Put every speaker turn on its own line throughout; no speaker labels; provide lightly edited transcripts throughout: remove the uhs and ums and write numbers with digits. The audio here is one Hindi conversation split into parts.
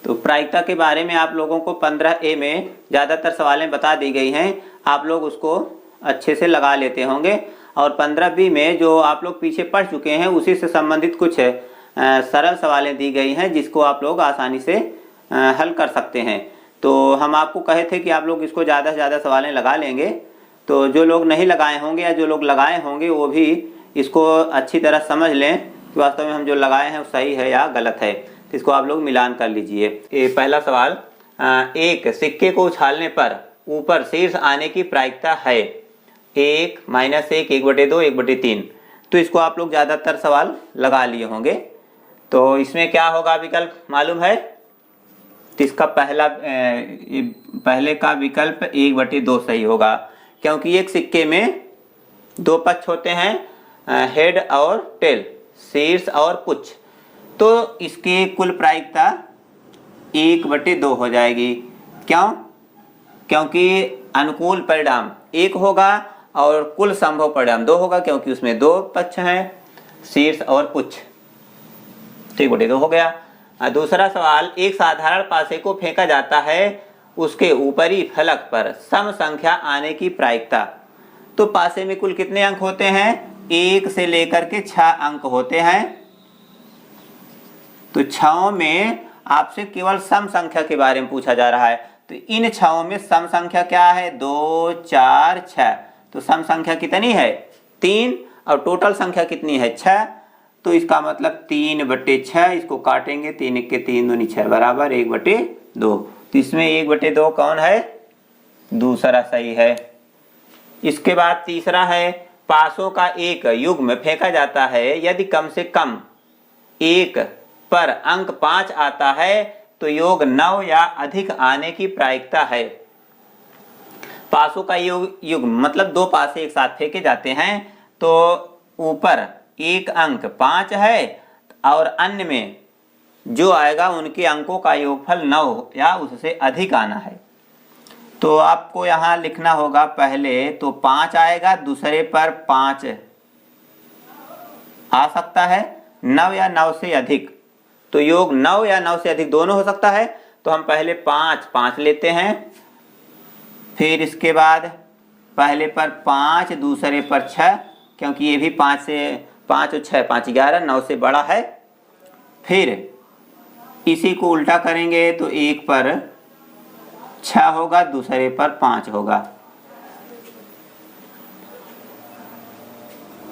तो प्रायिकता के बारे में आप लोगों को 15A में ज़्यादातर सवालें बता दी गई हैं, आप लोग उसको अच्छे से लगा लेते होंगे। और 15B में जो आप लोग पीछे पढ़ चुके हैं उसी से संबंधित कुछ सरल सवालें दी गई हैं जिसको आप लोग आसानी से हल कर सकते हैं। तो हम आपको कहे थे कि आप लोग इसको ज़्यादा से ज़्यादा सवालें लगा लेंगे, तो जो लोग नहीं लगाए होंगे या जो लोग लगाए होंगे वो भी इसको अच्छी तरह समझ लें कि वास्तव में हम जो लगाए हैं वो सही है या गलत है। तो इसको आप लोग मिलान कर लीजिए। ये पहला सवाल, एक सिक्के को उछालने पर ऊपर शीर्ष आने की प्रायिकता है 1, -1, 1/2, 1/3। तो इसको आप लोग ज़्यादातर सवाल लगा लिए होंगे। तो इसमें क्या होगा विकल्प मालूम है? तो इसका पहले का विकल्प 1/2 सही होगा, क्योंकि एक सिक्के में दो पक्ष होते हैं, हेड और टेल, शीर्ष और पुच्छ। तो इसकी कुल प्रायिकता 1/2 हो जाएगी। क्यों? क्योंकि अनुकूल परिणाम 1 होगा और कुल संभव परिणाम 2 होगा, क्योंकि उसमें दो पक्ष हैं, शीर्ष और पुच्छ। तो 1/2 हो गया। दूसरा सवाल, एक साधारण पासे को फेंका जाता है, उसके ऊपरी फलक पर सम संख्या आने की प्रायिकता। तो पासे में कुल कितने अंक होते हैं? 1 से लेकर के 6 अंक होते हैं। तो 6 में आपसे केवल सम संख्या के बारे में पूछा जा रहा है। तो इन 6 में सम संख्या क्या है? 2, 4, 6। तो सम संख्या कितनी है? 3। और टोटल संख्या कितनी है? 6। तो इसका मतलब 3/6। इसको काटेंगे, 3 के 3 दूनी 6 बराबर 1/2। तो इसमें 1/2 कौन है? दूसरा सही है। इसके बाद तीसरा है, पासों का एक युग्म फेंका जाता है, यदि कम से कम 1 पर अंक 5 आता है तो योग 9 या अधिक आने की प्रायिकता है। पासों का युग्म मतलब दो पासे एक साथ फेंके जाते हैं, तो ऊपर एक अंक 5 है और अन्य में जो आएगा उनके अंकों का योगफल 9 या उससे अधिक आना है। तो आपको यहाँ लिखना होगा, पहले तो 5 आएगा, दूसरे पर 5 आ सकता है, 9 या 9 से अधिक। तो योग 9 या 9 से अधिक दोनों हो सकता है। तो हम पहले 5 लेते हैं, फिर इसके बाद पहले पर 5, दूसरे पर 6, क्योंकि ये भी 5 से 5 और 6 5 11, 9 से बड़ा है। फिर इसी को उल्टा करेंगे तो एक पर 6 होगा, दूसरे पर 5 होगा।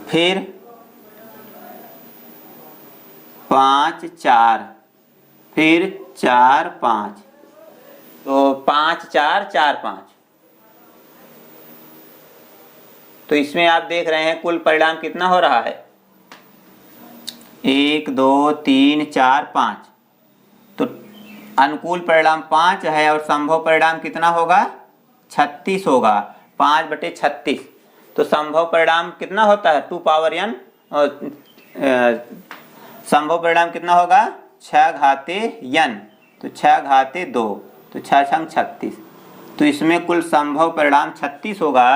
फिर 5, 4, फिर 4, 5। तो 5, 4, 4, 5। तो इसमें आप देख रहे हैं कुल परिणाम कितना हो रहा है? 1, 2, 3, 4, 5। तो अनुकूल परिणाम 5 है और संभव परिणाम कितना होगा? 36 होगा। 5/36। तो संभव परिणाम कितना होता है? 2 पावर n। और संभव परिणाम कितना होगा? 6 घाते n। तो 6 घाते 2, तो 6 छंग 36। तो इसमें कुल संभव परिणाम 36 होगा।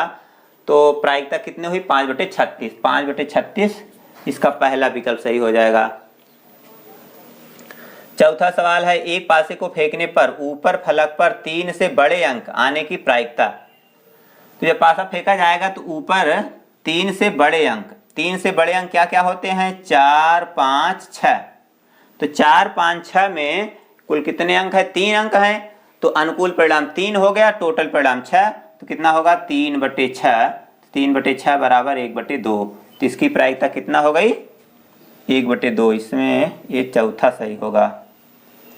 तो प्रायिकता कितनी हुई? 5/36। 5/36 इसका पहला विकल्प सही हो जाएगा। चौथा सवाल है, एक पासे को फेंकने पर ऊपर फलक पर 3 से बड़े अंक आने की प्रायिकता। तो जब पासा फेंका जाएगा तो ऊपर 3 से बड़े अंक, 3 से बड़े अंक क्या क्या होते हैं? 4, 5, 6। तो 4, 5, 6 में कुल कितने अंक है? 3 अंक हैं। तो अनुकूल परिणाम 3 हो गया, टोटल परिणाम 6। तो कितना होगा? 3/6। 3/6 बराबर 1/2। तो इसकी प्रायिकता कितना हो गई? 1/2। इसमें ये चौथा सही होगा।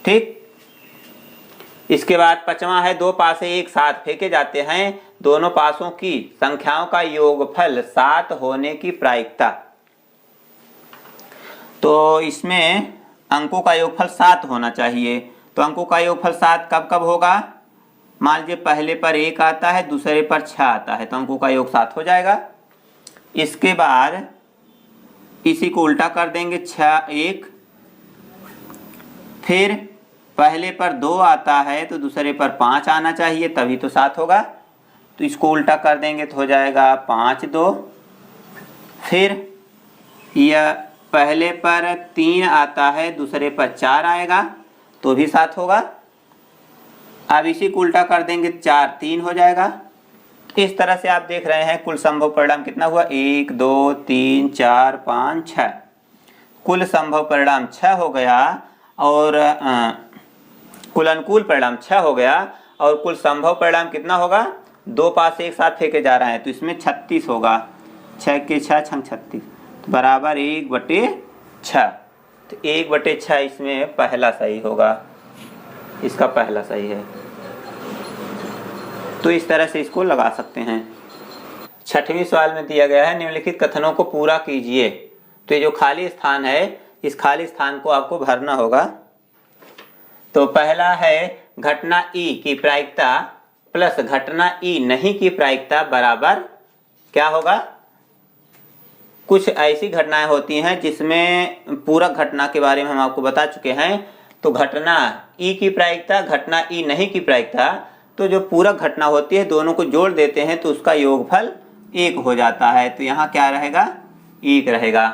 ठीक। इसके बाद पांचवा है, दो पासे एक साथ फेंके जाते हैं, दोनों पासों की संख्याओं का योगफल 7 होने की प्रायिकता। तो इसमें अंकों का योगफल 7 होना चाहिए। तो अंकों का योगफल 7 कब कब होगा? मान लीजिए पहले पर 1 आता है, दूसरे पर 6 आता है, तो अंकों का योग 7 हो जाएगा। इसके बाद इसी को उल्टा कर देंगे, 6, 1। फिर पहले पर 2 आता है तो दूसरे पर 5 आना चाहिए, तभी तो 7 होगा। तो इसको उल्टा कर देंगे तो हो जाएगा 5, 2। फिर यह पहले पर 3 आता है, दूसरे पर 4 आएगा, तो भी 7 होगा। अब इसी को उल्टा कर देंगे 4 3 हो जाएगा। इस तरह से आप देख रहे हैं कुल संभव परिणाम कितना हुआ, 1 2 3 4 5 6। कुल संभव परिणाम 6 हो गया और कुल अनुकूल परिणाम 6 हो गया और कुल संभव परिणाम कितना होगा, 2 पास एक साथ फेंके जा रहे हैं तो इसमें 36 होगा। 6 के 6 छंग 36 तो बराबर 1/6। तो 1/6 इसमें पहला सही होगा, इसका पहला सही है। तो इस तरह से इसको लगा सकते हैं। 6वें सवाल में दिया गया है निम्नलिखित कथनों को पूरा कीजिए। तो ये जो खाली स्थान है इस खाली स्थान को आपको भरना होगा। तो पहला है घटना ई की प्रायिकता प्लस घटना ई नहीं की प्रायिकता बराबर क्या होगा। कुछ ऐसी घटनाएं होती हैं जिसमें पूरक घटना के बारे में हम आपको बता चुके हैं। तो घटना ई की प्रायिकता घटना ई नहीं की प्रायिकता, तो जो पूरक घटना होती है दोनों को जोड़ देते हैं तो उसका योगफल 1 हो जाता है। तो यहाँ क्या रहेगा, 1 रहेगा।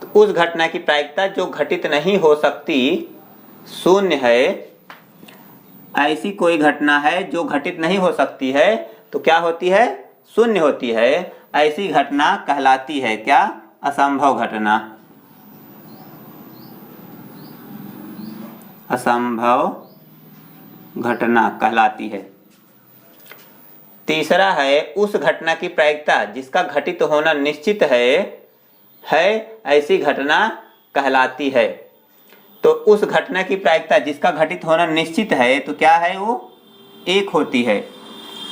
तो उस घटना की प्रायिकता जो घटित नहीं हो सकती 0 है। ऐसी कोई घटना है जो घटित नहीं हो सकती है तो क्या होती है, 0 होती है। ऐसी घटना कहलाती है क्या, असंभव घटना। असंभव घटना कहलाती है। तीसरा है उस घटना की प्रायिकता जिसका घटित होना निश्चित है ऐसी घटना कहलाती है। तो उस घटना की प्रायिकता जिसका घटित होना निश्चित है तो क्या है, वो 1 होती है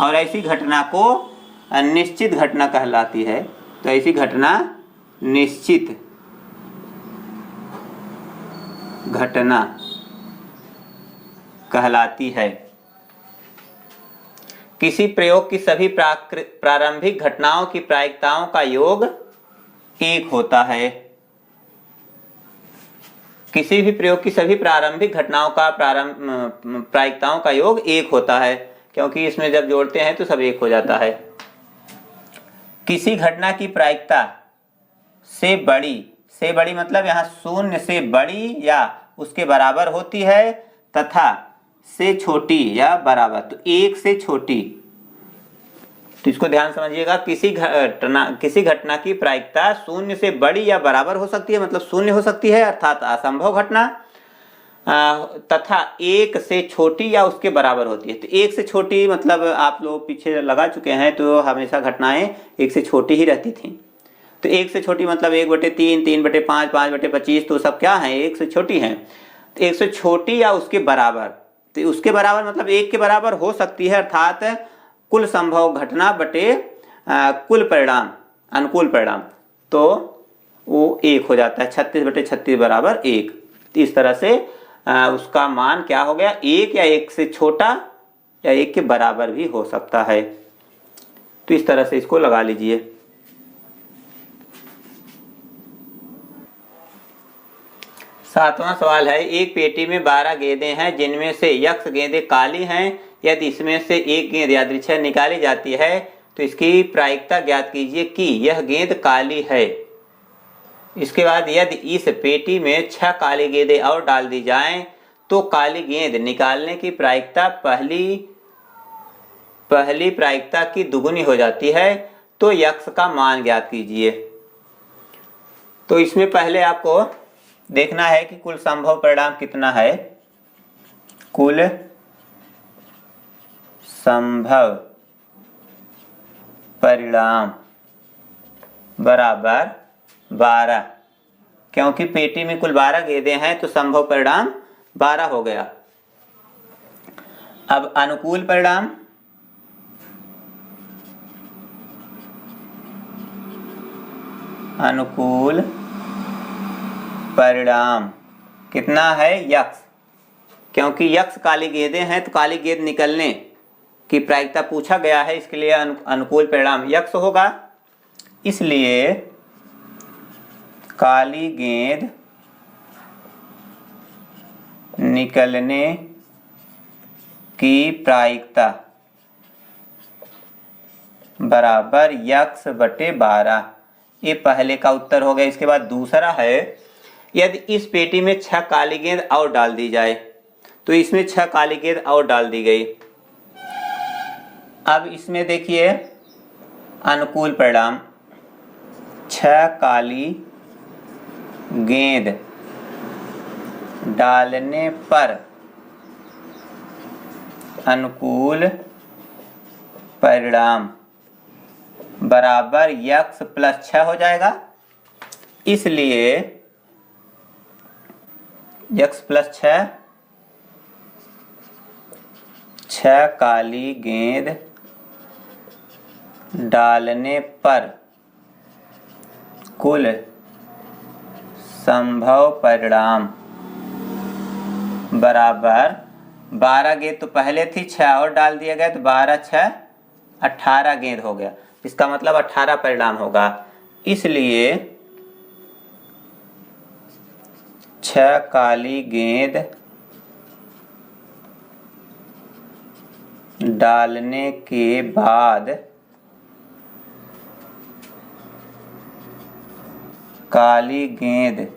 और ऐसी घटना को निश्चित घटना कहलाती है। तो ऐसी घटना निश्चित घटना कहलाती है। किसी प्रयोग की सभी प्रारंभिक घटनाओं की प्रायिकताओं का योग 1 होता है। किसी भी प्रयोग की सभी प्रारंभिक घटनाओं का प्रायिकताओं का योग 1 होता है, क्योंकि इसमें जब जोड़ते हैं तो सब 1 हो जाता है। किसी घटना की प्रायिकता से बड़ी मतलब यहाँ 0 से बड़ी या उसके बराबर होती है तथा से छोटी या बराबर, तो 1 से छोटी। तो इसको ध्यान समझिएगा, किसी घटना की प्रायिकता 0 से बड़ी या बराबर हो सकती है, मतलब 0 हो सकती है अर्थात असंभव घटना, तथा 1 से छोटी या उसके बराबर होती है। तो 1 से छोटी मतलब आप लोग पीछे लगा चुके हैं तो हमेशा घटनाएं 1 से छोटी ही रहती थी। तो 1 से छोटी मतलब 1/3, 3/5, 5/25, तो सब क्या है, 1 से छोटी हैं। तो 1 से छोटी या उसके बराबर, तो उसके बराबर मतलब 1 के बराबर हो सकती है अर्थात कुल संभव घटना बटे कुल परिणाम अनुकूल परिणाम, तो वो 1 हो जाता है। 36/36 बराबर 1। इस तरह से उसका मान क्या हो गया, 1 या 1 से छोटा या 1 के बराबर भी हो सकता है। तो इस तरह से इसको लगा लीजिए। सातवां सवाल है एक पेटी में 12 गेंदें हैं जिनमें से यक्ष गेंदें काली हैं। यदि इसमें से एक गेंद यादृच्छिक निकाली जाती है तो इसकी प्रायिकता ज्ञात कीजिए कि यह गेंद काली है। इसके बाद यदि इस पेटी में 6 काली गेंदें और डाल दी जाएं तो काली गेंद निकालने की प्रायिकता पहली प्रायिकता की दुगुनी हो जाती है। तो यक्ष का मान ज्ञात कीजिए। तो इसमें पहले आपको देखना है कि कुल संभव परिणाम कितना है। कुल संभव परिणाम बराबर 12, क्योंकि पेटी में कुल 12 गेंदें हैं तो संभव परिणाम 12 हो गया। अब अनुकूल परिणाम, अनुकूल परिणाम कितना है, यक्ष, क्योंकि यक्ष काली गेंदें हैं तो काली गेंद निकलने की प्रायिकता पूछा गया है, इसके लिए अनुकूल परिणाम यक्ष होगा। इसलिए काली गेंद निकलने की प्रायिकता बराबर यक्ष बटे 12, ये पहले का उत्तर हो गया। इसके बाद दूसरा है यदि इस पेटी में 6 काली गेंद और डाल दी जाए, तो इसमें 6 काली गेंद और डाल दी गई। अब इसमें देखिए अनुकूल परिणाम, 6 काली गेंद डालने पर अनुकूल परिणाम बराबर x + 6 हो जाएगा। इसलिए x + 6 काली गेंद डालने पर कुल संभव परिणाम बराबर 12 गेंद तो पहले थी, 6 और डाल दिया गया तो 12 × 6 18 गेंद हो गया। इसका मतलब 18 परिणाम होगा। इसलिए 6 काली गेंद डालने के बाद काली गेंद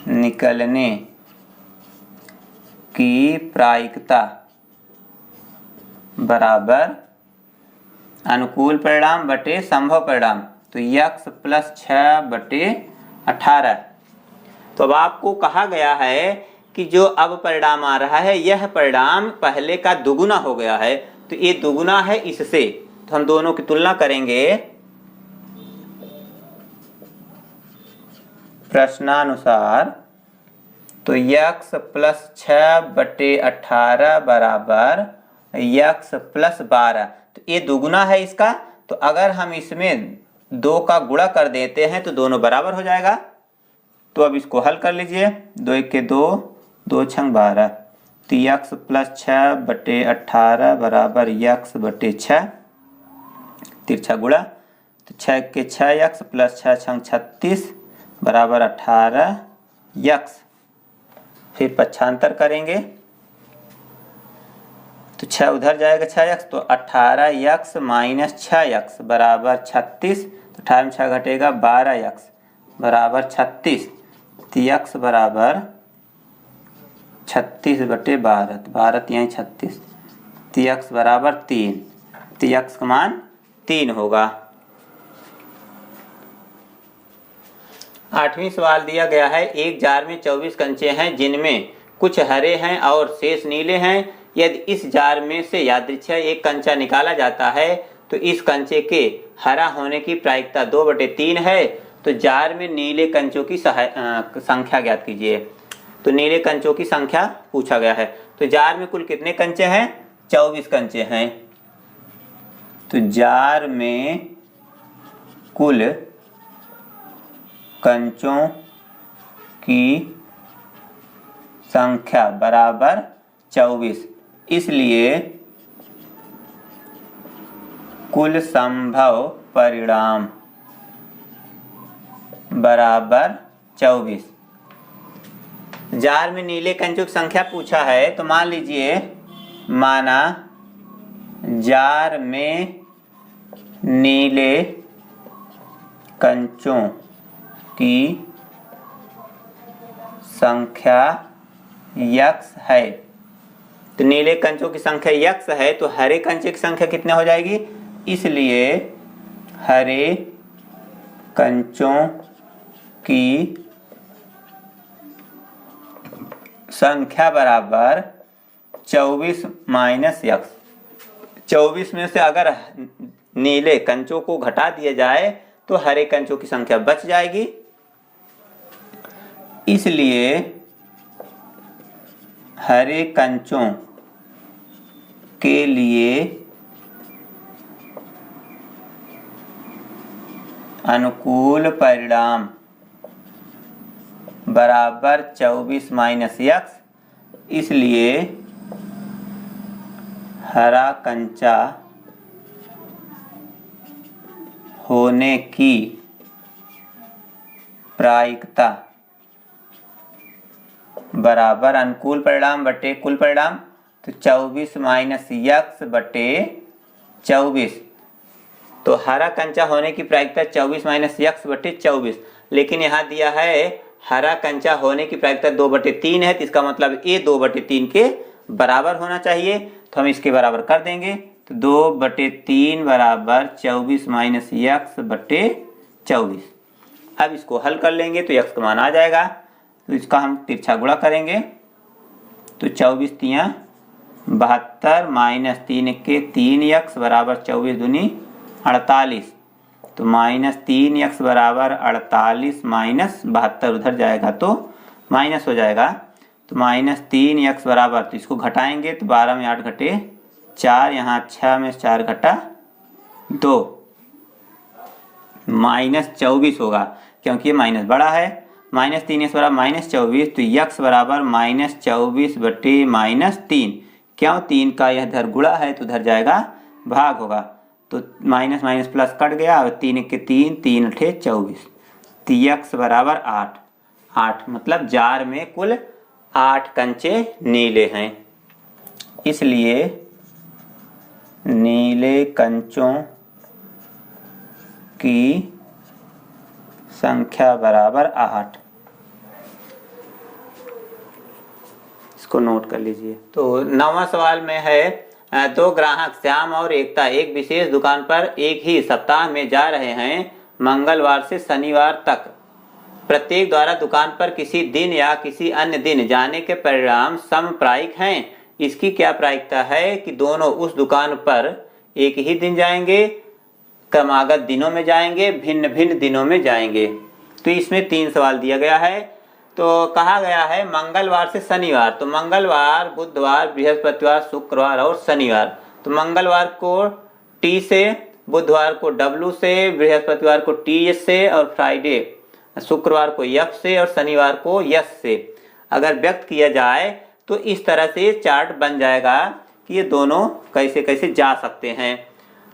निकलने की प्रायिकता बराबर अनुकूल परिणाम बटे संभव परिणाम, तो x + 6 बटे 18। तो अब आपको कहा गया है कि जो अब परिणाम आ रहा है यह परिणाम पहले का दुगुना हो गया है, तो ये दुगुना है इससे, तो हम दोनों की तुलना करेंगे। प्रश्नानुसार तो x + 6 बटे 18 बराबर x + 12, तो ये दुगुना है इसका, तो अगर हम इसमें 2 का गुणा कर देते हैं तो दोनों बराबर हो जाएगा। तो अब इसको हल कर लीजिए, 2 × 2 2 × 12, तो x + 6 बटे 18 बराबर x बटे 6, तिरछा गुणा, तो 6 × 6 x + 6 × 36 बराबर 18x। फिर पक्षांतर करेंगे तो 6 उधर जाएगा 6x, तो 18x - 6x बराबर 36, तो 18 में 6 घटेगा 12x बराबर 36, तो x बराबर 36 बटे 12, 12 यहीं 36, तो x बराबर 3, तो x का मान 3 होगा। 8वां सवाल दिया गया है, एक जार में 24 कंचे हैं जिनमें कुछ हरे हैं और शेष नीले हैं। यदि इस जार में से यादृच्छिक एक कंचा निकाला जाता है तो इस कंचे के हरा होने की प्रायिकता 2/3 है। तो जार में नीले कंचों की संख्या ज्ञात कीजिए। तो नीले कंचों की संख्या पूछा गया है। तो जार में कुल कितने कंचे हैं? 24 कंचे हैं। तो जार में कुल कंचों की संख्या बराबर 24, इसलिए कुल संभव परिणाम बराबर 24। जार में नीले कंचों की संख्या पूछा है, तो मान लीजिए माना जार में नीले कंचों की संख्या x है। तो नीले कंचों की संख्या x है, तो हरे कंचे की संख्या कितने हो जाएगी? इसलिए हरे कंचों की संख्या बराबर 24 - x। 24 में से अगर नीले कंचों को घटा दिया जाए तो हरे कंचों की संख्या बच जाएगी। इसलिए हरे कंचों के लिए अनुकूल परिणाम बराबर 24 - x। इसलिए हरा कंचा होने की प्रायिकता बराबर अनुकूल परिणाम बटे कुल परिणाम, तो 24 - x बटे 24। तो हरा कंचा होने की प्रायिकता 24 - x बटे 24, लेकिन यहाँ दिया है हरा कंचा होने की प्रायिकता 2/3 है, तो इसका मतलब ये 2/3 के बराबर होना चाहिए। तो हम इसके बराबर कर देंगे, तो 2/3 बराबर 24 माइनस x/24। अब इसको हल कर लेंगे तो x का मान आ जाएगा, तो इसका हम तिरछा गुणा करेंगे, तो 24 तियां 72 माइनस 3 के 3x बराबर 24 दूनी 48, तो -3x बराबर 48 माइनस 72 उधर जाएगा तो माइनस हो जाएगा, तो -3x बराबर, तो इसको घटाएंगे तो 12 में 8 घटे 4, यहाँ 6 में 4 घटा 2, -24 होगा, क्योंकि ये माइनस बड़ा है। -3x बराबर -24, तो x बराबर -24/-3, क्यों 3 का यह इधर गुणा है तो उधर जाएगा भाग होगा, तो माइनस माइनस प्लस कट गया, और 3 के 3, 3 अठे 24, तो x बराबर 8 मतलब जार में कुल 8 कंचे नीले हैं, इसलिए नीले कंचों की संख्या बराबर 8। इसको नोट कर लीजिए। तो 9वां सवाल में है, दो ग्राहक श्याम और एकता एक विशेष दुकान पर एक ही सप्ताह में जा रहे हैं। मंगलवार से शनिवार तक प्रत्येक द्वारा दुकान पर किसी दिन या किसी अन्य दिन जाने के परिणाम समप्रायिक हैं। इसकी क्या प्रायिकता है कि दोनों उस दुकान पर एक ही दिन जाएंगे, क्रमागत दिनों में जाएंगे, भिन्न भिन्न दिनों में जाएंगे। तो इसमें 3 सवाल दिया गया है। तो कहा गया है मंगलवार से शनिवार, तो मंगलवार, बुधवार, बृहस्पतिवार, शुक्रवार और शनिवार। तो मंगलवार को टी से, बुधवार को डब्ल्यू से, बृहस्पतिवार को टी से और फ्राइडे शुक्रवार को एफ से और शनिवार को एस से अगर व्यक्त किया जाए तो इस तरह से चार्ट बन जाएगा कि ये दोनों कैसे कैसे जा सकते हैं।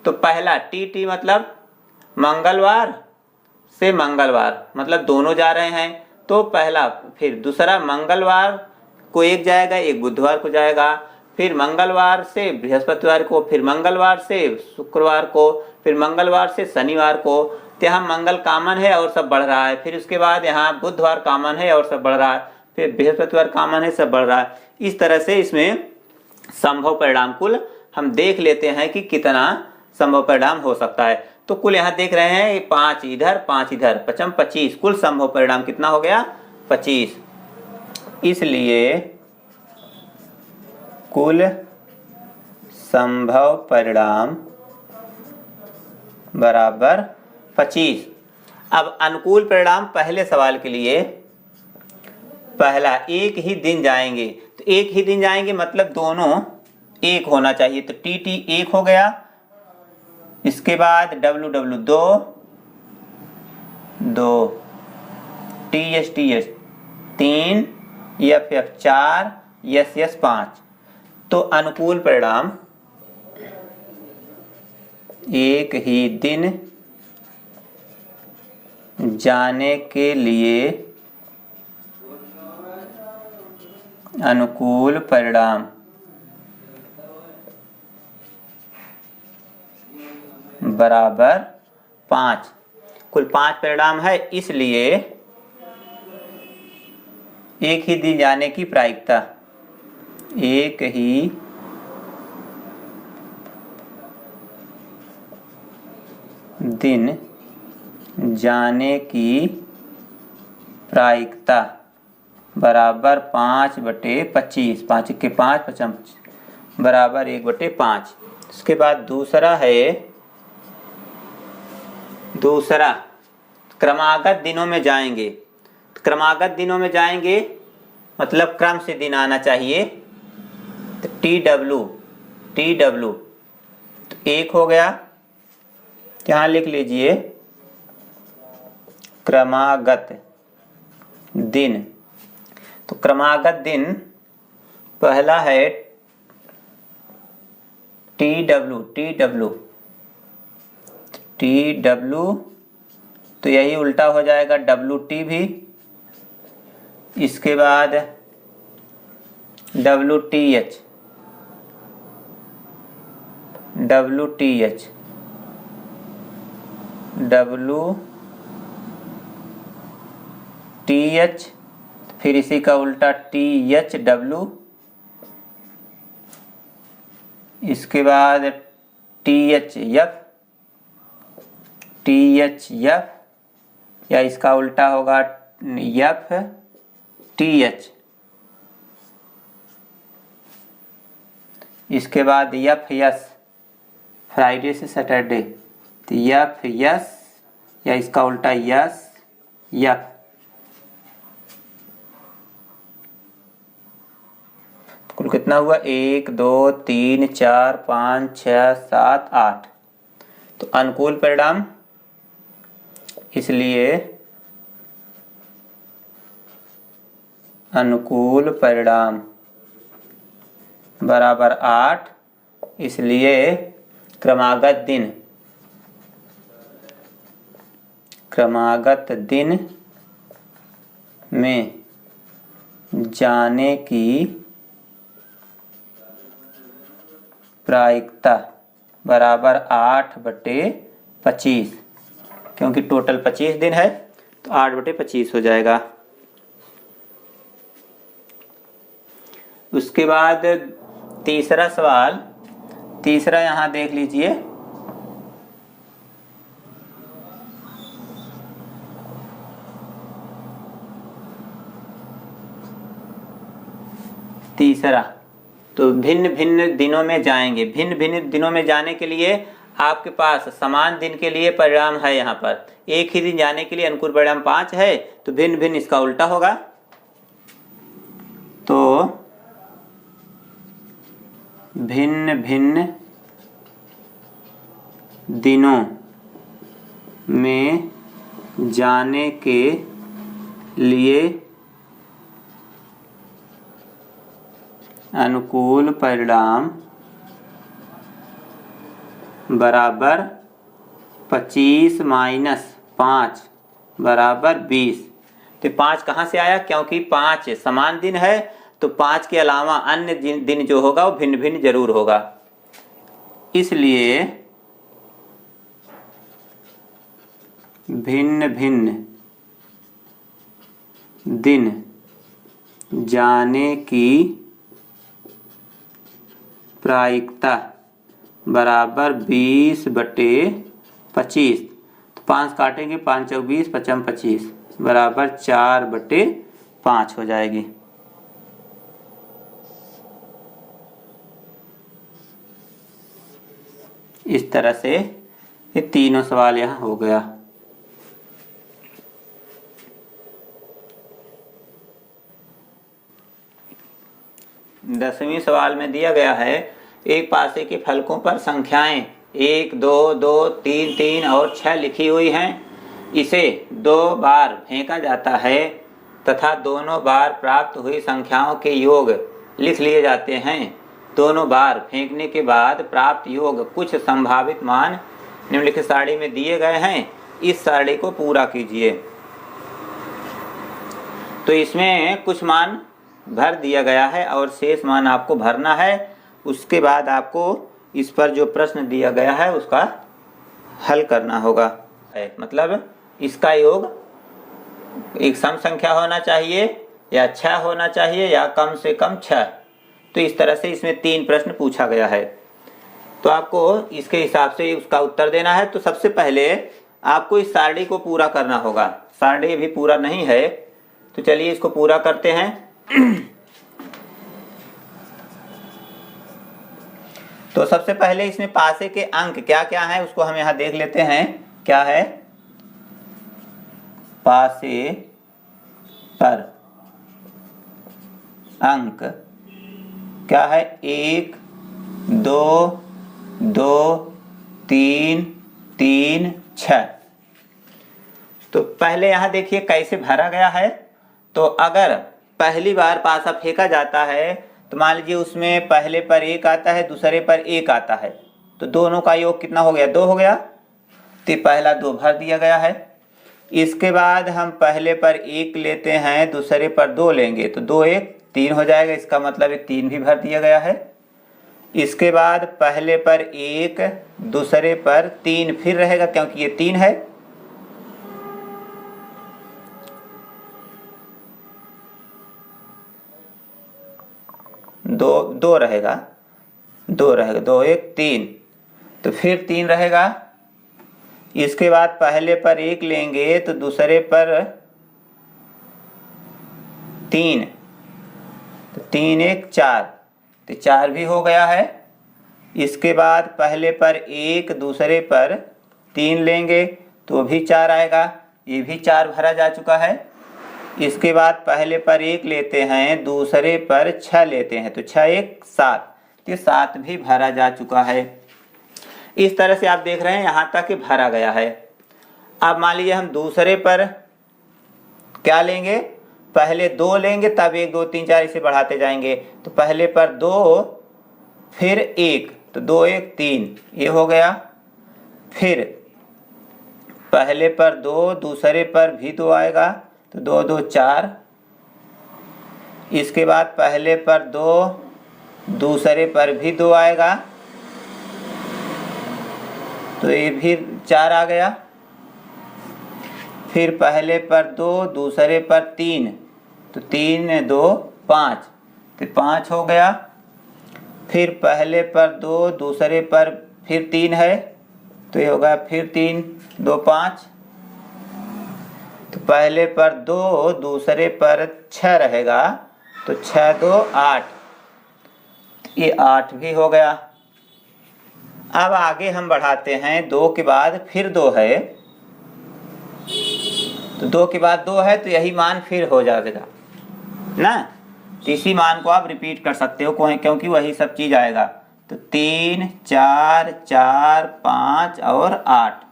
तो पहला टी मतलब मंगलवार से मंगलवार, मतलब दोनों जा रहे हैं, तो पहला। फिर दूसरा मंगलवार को एक जाएगा, एक बुधवार को जाएगा, फिर मंगलवार से बृहस्पतिवार को, फिर मंगलवार से शुक्रवार को, फिर मंगलवार से शनिवार को। तो यहाँ मंगल कॉमन है और सब बढ़ रहा है, फिर उसके बाद यहाँ बुधवार कॉमन है और सब बढ़ रहा है, फिर बृहस्पतिवार कॉमन है, सब बढ़ रहा है। इस तरह से इसमें संभव परिणाम कुल हम देख लेते हैं कि कितना संभव परिणाम हो सकता है। तो कुल यहाँ देख रहे हैं 5 इधर 5 इधर, 55 25, कुल संभव परिणाम कितना हो गया 25। इसलिए कुल संभव परिणाम बराबर 25। अब अनुकूल परिणाम पहले सवाल के लिए, पहला एक ही दिन जाएंगे, तो एक ही दिन जाएंगे मतलब दोनों एक होना चाहिए, तो टी टी एक हो गया। इसके बाद W W 2 T S 3, F F 4, S S 5। तो अनुकूल परिणाम एक ही दिन जाने के लिए अनुकूल परिणाम बराबर 5। कुल 5 परिणाम है, इसलिए एक ही दिन जाने की प्रायिकता, एक ही दिन जाने की प्रायिकता बराबर 5/25, 5 के 5, 55 बराबर 1/5। इसके बाद दूसरा है, दूसरा क्रमागत दिनों में जाएंगे। क्रमागत दिनों में जाएंगे मतलब क्रम से दिन आना चाहिए, तो टी डब्ल्यू तो एक हो गया, यहाँ लिख लीजिए क्रमागत दिन। तो क्रमागत दिन पहला है टी डब्ल्यू, तो यही उल्टा हो जाएगा डब्ल्यू टी भी। इसके बाद W T H, W TH, फिर इसी का उल्टा THW, इसके बाद THF, या इसका उल्टा होगा FTH, इसके बाद FS, फ्राइडे से सैटरडे, तो FS या इसका उल्टा SF। कुल कितना हुआ? 1 2 3 4 5 6 7 8। तो अनुकूल परिणाम, इसलिए अनुकूल परिणाम बराबर 8, इसलिए क्रमागत दिन में जाने की प्रायिकता बराबर 8/25, क्योंकि टोटल 25 दिन है तो 8/25 हो जाएगा। उसके बाद तीसरा सवाल, तीसरा यहाँ देख लीजिए। तीसरा, तो भिन्न भिन्न दिनों में जाएंगे। भिन्न भिन्न दिनों में जाने के लिए आपके पास समान दिन के लिए परिणाम है, यहाँ पर एक ही दिन जाने के लिए अनुकूल परिणाम 5 है, तो भिन्न भिन्न इसका उल्टा होगा। तो भिन्न भिन्न दिनों में जाने के लिए अनुकूल परिणाम बराबर 25 - 5 बराबर 20। तो 5 कहाँ से आया? क्योंकि 5 समान दिन है, तो 5 के अलावा अन्य दिन जो होगा वो भिन्न भिन्न जरूर होगा। इसलिए भिन्न भिन्न दिन जाने की प्रायिकता बराबर 20/25। तो 5 काटेंगे, 5 × 20, 5 × 25 बराबर 4/5 हो जाएगी। इस तरह से ये तीनों सवाल यहाँ हो गया। दसवीं सवाल में दिया गया है, एक पासे के फलकों पर संख्याएं 1 2 2 3 3 और 6 लिखी हुई हैं। इसे 2 बार फेंका जाता है तथा दोनों बार प्राप्त हुई संख्याओं के योग लिख लिए जाते हैं। दोनों बार फेंकने के बाद प्राप्त योग कुछ संभावित मान निम्नलिखित सारणी में दिए गए हैं। इस सारणी को पूरा कीजिए। तो इसमें कुछ मान भर दिया गया है और शेष मान आपको भरना है। उसके बाद आपको इस पर जो प्रश्न दिया गया है उसका हल करना होगा। मतलब इसका योग एक सम संख्या होना चाहिए या 6 होना चाहिए या कम से कम 6। तो इस तरह से इसमें 3 प्रश्न पूछा गया है, तो आपको इसके हिसाब से उसका उत्तर देना है। तो सबसे पहले आपको इस सारणी को पूरा करना होगा। सारणी भी पूरा नहीं है, तो चलिए इसको पूरा करते हैं। तो सबसे पहले इसमें पासे के अंक क्या क्या हैं उसको हम यहां देख लेते हैं। क्या है? पासे पर अंक क्या है? 1 2 2 3 3 6। तो पहले यहां देखिए कैसे भरा गया है। तो अगर पहली बार पासा फेंका जाता है तो मान लीजिए उसमें पहले पर 1 आता है, दूसरे पर 1 आता है, तो दोनों का योग कितना हो गया? 2 हो गया। तो पहला 2 भर दिया गया है। इसके बाद हम पहले पर 1 लेते हैं, दूसरे पर 2 लेंगे, तो 2 1 3 हो जाएगा। इसका मतलब 3 भी भर दिया गया है। इसके बाद पहले पर 1, दूसरे पर 3 फिर रहेगा क्योंकि ये 3 है। दो रहेगा, 2 1 3, तो फिर 3 रहेगा। इसके बाद पहले पर 1 लेंगे तो दूसरे पर 3, तो 3 1 4, तो 4 भी हो गया है। इसके बाद पहले पर 1 दूसरे पर 3 लेंगे तो भी 4 आएगा, ये भी 4 भरा जा चुका है। इसके बाद पहले पर 1 लेते हैं, दूसरे पर 6 लेते हैं, तो 6 1 7, तो 7 भी भरा जा चुका है। इस तरह से आप देख रहे हैं यहाँ तक कि भरा गया है। अब मान लीजिए हम दूसरे पर क्या लेंगे, पहले 2 लेंगे तब 1 2 3 4 इसे बढ़ाते जाएंगे, तो पहले पर 2 फिर 1, तो 2 1 3, ये हो गया। फिर पहले पर 2 दूसरे पर भी 2 आएगा, तो 2 2 4। इसके बाद पहले पर 2 दूसरे पर भी 2 आएगा, तो ये भी 4 आ गया। फिर पहले पर 2 दूसरे पर 3, तो 3 2 5, तो 5 हो गया। फिर पहले पर 2 दूसरे पर फिर 3 है, तो ये होगा फिर 3 2 5। तो पहले पर 2 दूसरे पर 6 रहेगा, तो 6 2 8, ये 8 भी हो गया। अब आगे हम बढ़ाते हैं, 2 के बाद फिर 2 है, तो 2 के बाद 2 है, तो यही मान फिर हो जाएगा ना, तो इसी मान को आप रिपीट कर सकते हो क्योंकि वही सब चीज आएगा। तो 3 4 4 5 और 8।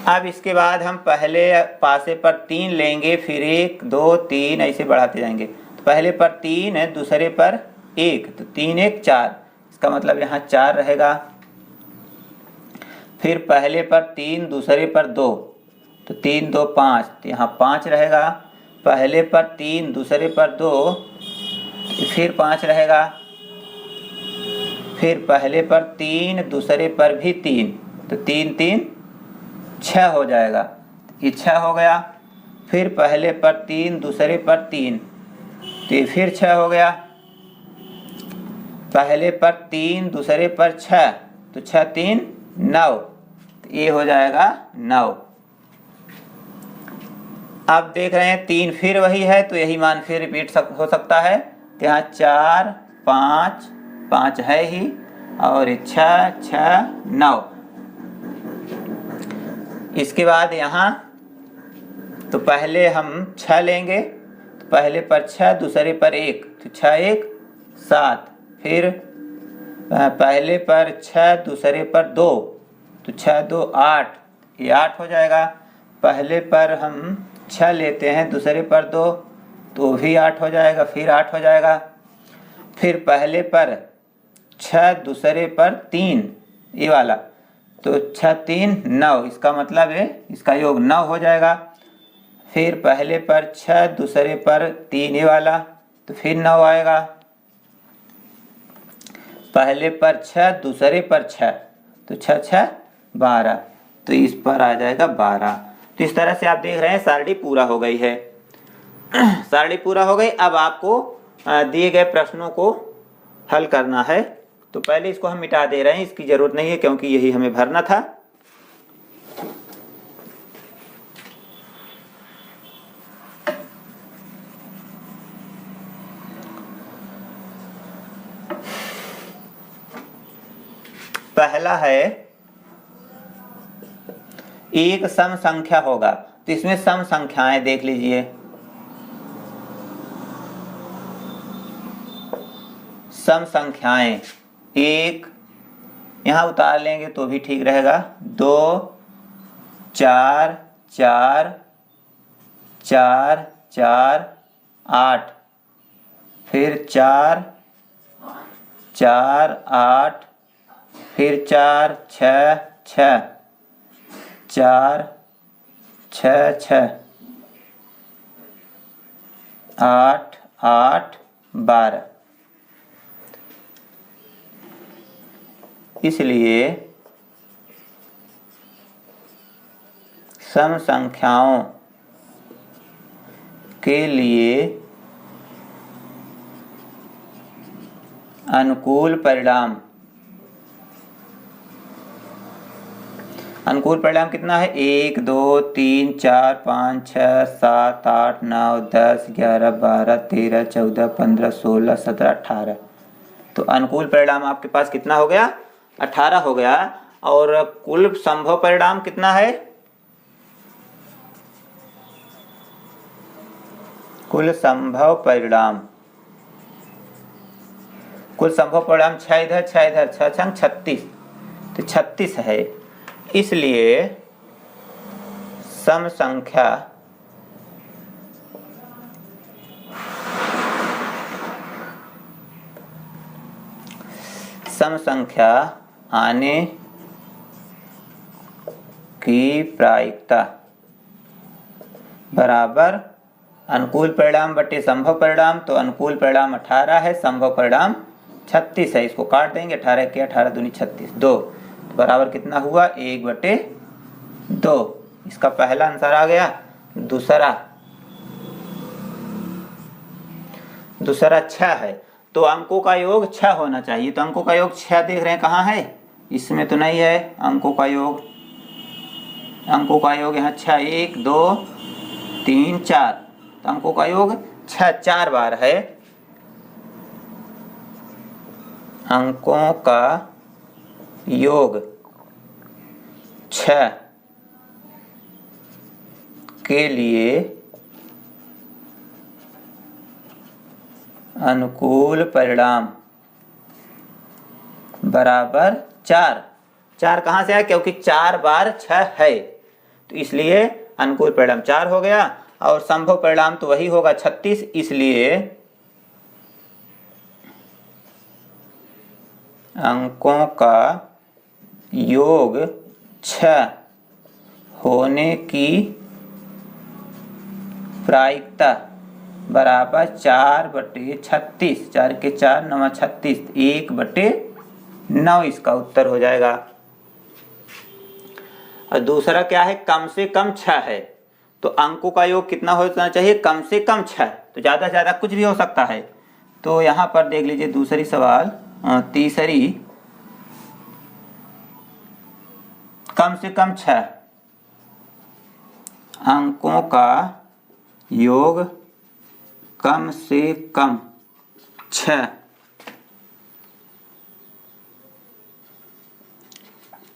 अब इसके बाद हम पहले पासे पर 3 लेंगे, फिर 1 2 3 ऐसे बढ़ाते जाएंगे, तो पहले पर 3 है दूसरे पर 1, तो 3 1 4, इसका मतलब यहाँ 4 रहेगा। फिर पहले पर 3 दूसरे पर 2, तो 3 2 5, तो यहाँ 5 रहेगा। पहले पर 3 दूसरे पर 2, फिर 5 रहेगा। फिर पहले पर 3 दूसरे पर भी 3, तो 3 3 6 हो जाएगा, ये 6 हो गया। फिर पहले पर 3 दूसरे पर 3, तो ये फिर 6 हो गया। पहले पर 3 दूसरे पर 6, तो 6 3 9, तो ये हो जाएगा 9। अब देख रहे हैं 3 फिर वही है, तो यही मान फिर रिपीट हो सकता है। तो यहाँ 4 5 5 है ही, और 6 6 9। इसके बाद यहाँ तो पहले हम 6 लेंगे, तो पहले पर 6 दूसरे पर 1, तो 6 1 7। फिर पहले पर 6 दूसरे पर 2, तो 6 2 8, ये 8 हो जाएगा। पहले पर हम 6 लेते हैं दूसरे पर 2, तो भी 8 हो जाएगा, फिर 8 हो जाएगा। फिर पहले पर 6 दूसरे पर 3, ये वाला, तो 6 3 9, इसका मतलब है इसका योग 9 हो जाएगा। फिर पहले पर 6 दूसरे पर 3, ये वाला, तो फिर 9 आएगा। पहले पर 6 दूसरे पर 6, तो 6 6 12, तो इस पर आ जाएगा 12। तो इस तरह से आप देख रहे हैं सारणी पूरा हो गई है। सारणी पूरा हो गई। अब आपको दिए गए प्रश्नों को हल करना है। तो पहले इसको हम मिटा दे रहे हैं, इसकी जरूरत नहीं है क्योंकि यही हमें भरना था। पहला है एक सम संख्या होगा, तो इसमें सम संख्याएं देख लीजिए। सम संख्याएं, 1 यहाँ उतार लेंगे तो भी ठीक रहेगा, 2 4 4 4 4 8, फिर 4 4 8, फिर 4 6 6 4 6 6 8 8 12। इसलिए सम संख्याओं के लिए अनुकूल परिणाम। अनुकूल परिणाम कितना है? 1 2 3 4 5 6 7 8 9 10 11 12 13 14 15 16 17 18। तो अनुकूल परिणाम आपके पास कितना हो गया? 18 हो गया। और कुल संभव परिणाम कितना है? कुल संभव परिणाम, कुल संभव परिणाम 6 इधर 6 इधर, 6 छंग 36, तो 36 है। इसलिए सम संख्या आने की प्रायिकता बराबर अनुकूल परिणाम बटे संभव परिणाम। तो अनुकूल परिणाम 18 है, संभव परिणाम 36 है। इसको काट देंगे, 18 के 18 दूनी 36, 2 तो बराबर कितना हुआ? 1/2। इसका पहला आंसर आ गया। दूसरा 6 है, तो अंकों का योग 6 होना चाहिए। तो अंकों का योग 6 देख रहे हैं कहाँ है? इसमें तो नहीं है अंकों का योग। अंकों का योग यहाँ 6, 1 2 3 4, तो अंकों का योग 6 4 बार है। अंकों का योग 6 के लिए अनुकूल परिणाम बराबर 4। 4 कहाँ से आया? क्योंकि 4 बार 6 है, तो इसलिए अनुकूल परिणाम 4 हो गया। और संभव परिणाम तो वही होगा 36, इसलिए अंकों का योग 6 होने की प्रायिकता बराबर 4/36। 4 के 4 9 36, 1/9 इसका उत्तर हो जाएगा। और दूसरा क्या है? कम से कम 6 है, तो अंकों का योग कितना होना चाहिए? कम से कम 6, तो ज़्यादा से ज़्यादा कुछ भी हो सकता है। तो यहाँ पर देख लीजिए दूसरी सवाल, तीसरी, कम से कम 6, अंकों का योग कम से कम 6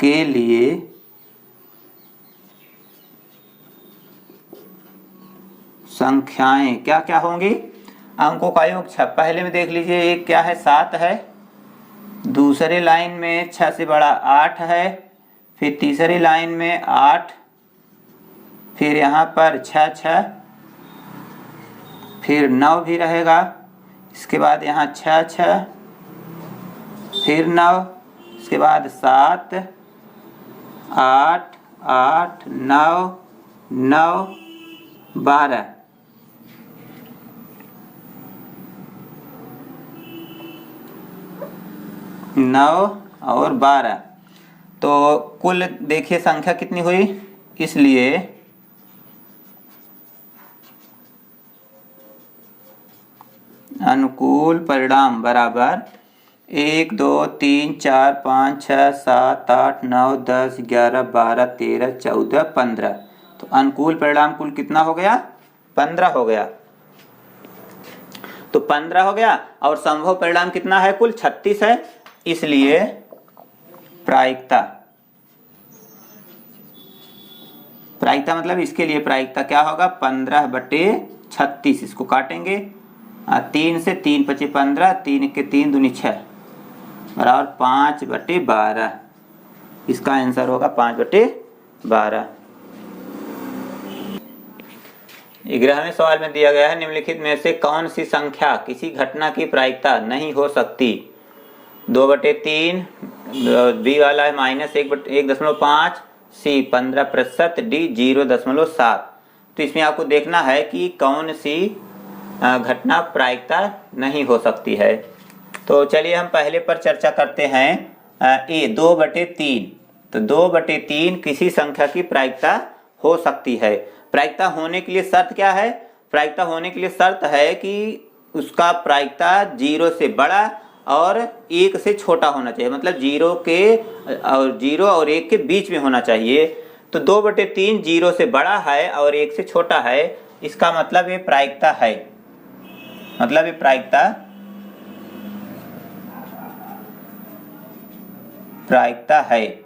के लिए संख्याएं क्या क्या होंगी? अंकों का योग 6, पहले में देख लीजिए, एक क्या है? 7 है। दूसरे लाइन में 6 से बड़ा 8 है। फिर तीसरी लाइन में 8, फिर यहाँ पर 6 6, फिर 9 भी रहेगा। इसके बाद यहाँ 6 6, फिर 9, इसके बाद 7 8 8 9 9 12। 9 और 12, तो कुल देखिए संख्या कितनी हुई? इसलिए अनुकूल परिणाम बराबर 1 2 3 4 5 6 7 8 9 10 11 12 13 14 15। तो अनुकूल परिणाम कुल कितना हो गया? 15 हो गया। तो 15 हो गया। और संभव परिणाम कितना है? कुल 36 है। इसलिए प्रायिकता मतलब इसके लिए प्रायिकता क्या होगा? 15/36। इसको काटेंगे, 3 से 3 × 5 = 15, 3 के 3 दूनी 6 बराबर 5/12। इसका आंसर होगा 5/12। 11वें सवाल में दिया गया है, निम्नलिखित में से कौन सी संख्या किसी घटना की प्रायिकता नहीं हो सकती? 2/3, बी वाला है -1/1.5, सी 15%, डी 0.7। तो इसमें आपको देखना है कि कौन सी घटना प्रायिकता नहीं हो सकती है। तो चलिए हम पहले पर चर्चा करते हैं। ए 2/3, तो 2/3 किसी संख्या की प्रायिकता हो सकती है। प्रायिकता होने के लिए शर्त क्या है? प्रायिकता होने के लिए शर्त है कि उसका प्रायिकता 0 से बड़ा और 1 से छोटा होना चाहिए, मतलब 0 और 1 के बीच में होना चाहिए। तो 2/3 0 से बड़ा है और 1 से छोटा है, इसका मतलब ये प्रायिकता है, मतलब ये प्रायिकता है।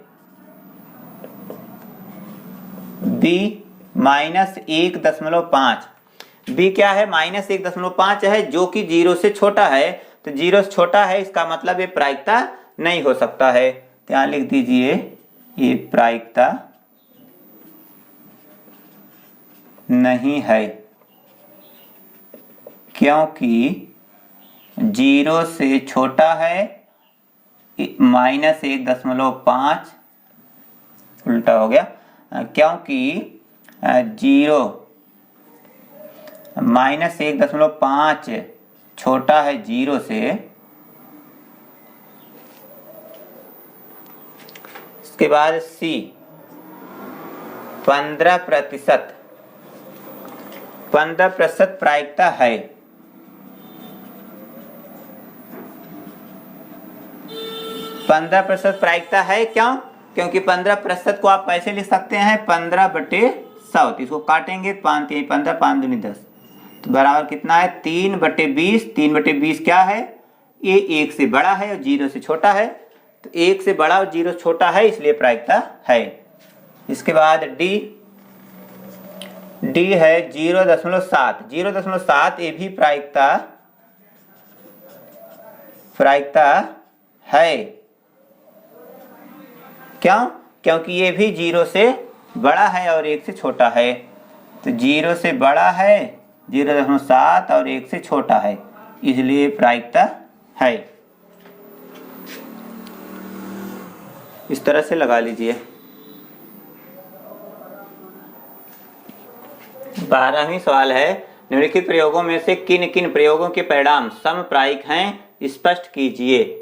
b -1.5, b क्या है? -1.5 है, जो कि 0 से छोटा है। तो 0 से छोटा है, इसका मतलब ये प्रायिकता नहीं हो सकता है। तो यहाँ लिख दीजिए ये प्रायिकता नहीं है, क्योंकि 0 से छोटा है, -1.5 उल्टा हो गया, क्योंकि -1.5 छोटा है 0 से। इसके बाद C 15% प्रायिकता है। 15% प्रायिकता है, क्यों? क्योंकि 15% को आप कैसे लिख सकते हैं? 15/100। इसको काटेंगे, 5 3 15, 5 दूनी 10, तो बराबर कितना है? 3/20। 3/20 क्या है? ये 1 से बड़ा है और 0 से छोटा है, तो 1 से बड़ा और 0 से छोटा है, इसलिए प्रायिकता है। इसके बाद D है 0.7। 0.7 ये भी प्रायिकता है, क्यों? क्योंकि ये भी 0 से बड़ा है और 1 से छोटा है। तो 0 से बड़ा है 0.7 और 1 से छोटा है, इसलिए प्रायिकता है। इस तरह से लगा लीजिए। 12वां सवाल है, निम्नलिखित प्रयोगों में से किन किन प्रयोगों के परिणाम समप्रायिक हैं, स्पष्ट कीजिए।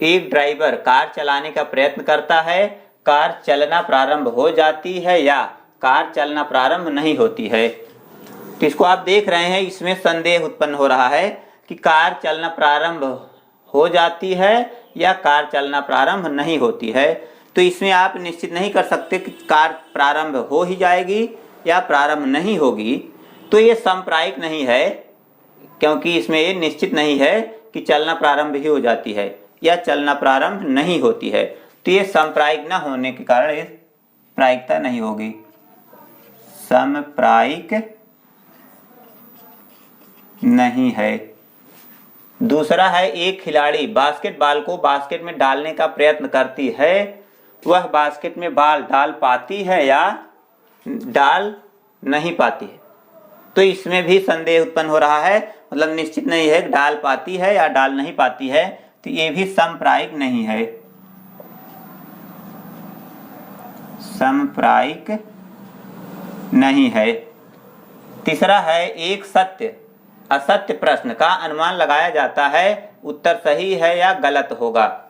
एक ड्राइवर कार चलाने का प्रयत्न करता है, कार चलना प्रारंभ हो जाती है या कार चलना प्रारंभ नहीं होती है। तो इसको आप देख रहे हैं, इसमें संदेह उत्पन्न हो रहा है कि कार चलना प्रारंभ हो जाती है या कार चलना प्रारंभ नहीं होती है। तो इसमें आप निश्चित नहीं कर सकते कि कार प्रारंभ हो ही जाएगी या प्रारंभ नहीं होगी, तो ये समप्रायिक नहीं है, क्योंकि इसमें ये निश्चित नहीं है कि चलना प्रारंभ ही हो जाती है या चलना प्रारंभ नहीं होती है। तो ये समप्रायिक न होने के कारण ये प्रायिकता नहीं होगी, समप्रायिक नहीं है। दूसरा है, एक खिलाड़ी बास्केटबॉल को बास्केट में डालने का प्रयत्न करती है, वह बास्केट में बॉल डाल पाती है या डाल नहीं पाती है। तो इसमें भी संदेह उत्पन्न हो रहा है, मतलब निश्चित नहीं है डाल पाती है या डाल नहीं पाती है, तो ये भी समप्रायिक नहीं है, समप्रायिक नहीं है। तीसरा है, एक सत्य असत्य प्रश्न का अनुमान लगाया जाता है, उत्तर सही है या गलत होगा।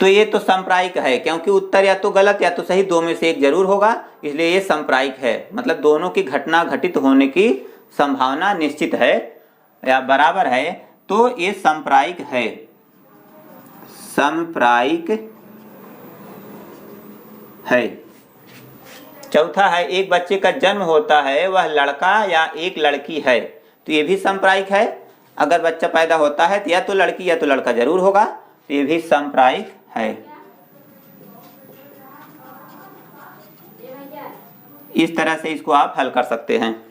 तो ये तो समप्रायिक है, क्योंकि उत्तर या तो गलत या तो सही, दो में से एक जरूर होगा, इसलिए ये समप्रायिक है। मतलब दोनों की घटना घटित होने की संभावना निश्चित है या बराबर है, तो ये समप्रायिक है, समप्रायिक है। चौथा है, एक बच्चे का जन्म होता है, वह लड़का या एक लड़की है, तो ये भी समप्रायिक है। अगर बच्चा पैदा होता है तो या तो लड़की या तो लड़का जरूर होगा, तो ये भी समप्रायिक है। इस तरह से इसको आप हल कर सकते हैं।